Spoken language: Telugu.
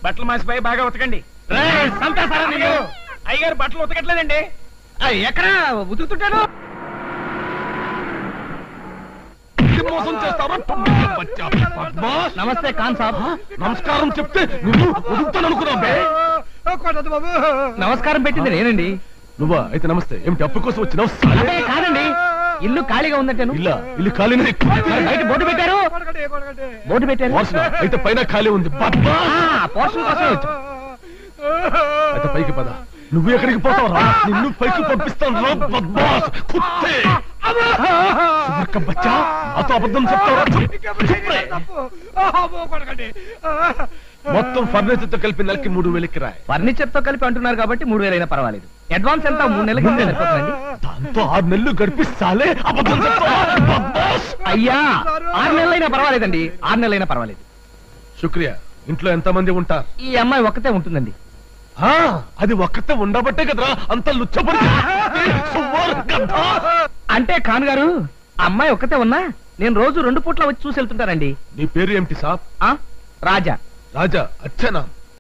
బట్టలు మాసిపోయి బాగా ఉతకండి. అయ్యగారు బట్టలు ఉతకట్లేదండి. ఎక్కడ ఉతుకుతుంటాడు? నమస్తే ఖాన్ సాబ్. నమస్కారం చెప్తే నువ్వు ఉదుకుతాను అనుకున్నావు. నమస్కారం పెట్టింది నేనండి. నువ్వా? అయితే నమస్తే. ఏమిటి అప్పు కోసం వచ్చినావు? కాదండి, ఇల్లు ఖాళీగా ఉందంటాను. ఇల్లు ఖాళీనే. బయట బోర్డు పెట్టారు. బోర్డు పెట్టారు. అయితే పైన ఖాళీ ఉంది. పోర్షన్ కోసం వచ్చు. అయితే పైకి పద. నువ్వు ఎక్కడికి పోతావురా? నిన్ను పైకి పంపిస్తాను. బచ్చా నాతో అబద్ధం చెప్తావా? మొత్తం ఫర్నిచర్ తో కలిపి నెలకి 3000 కిరాయి. ఫర్నిచర్ తో కలిపి అంటున్నారు కాబట్టి 3000 అయినా పర్వాలేదు. అడ్వాన్స్ ఎంత? 3 నెలలకి సరిపోతుందండి. దాంతో 6 నెలలు గడిపిస్తాలే. అబద్ధం చెప్తావా? అయ్యా 6 నెలలైనా పర్వాలేదండి. 6 నెలలైనా పర్వాలేదు. శుక్రియా. ఇంట్లో ఎంత మంది ఉంటారు? ఈ అమ్మాయి ఒక్కతే ఉంటుందండి. అది ఒక్కతే ఉండబట్టే కదరా అంత లుచ్చపడి. అంటే ఖాన్ గారు, అమ్మాయి ఒక్కతే ఉన్నా నేను రోజు 2 పూట్ల వచ్చి చూసి వెళ్తుంటానండి. నీ పేరు ఏమిటి సాబ్? రాజా. రాజా అచ్చనా?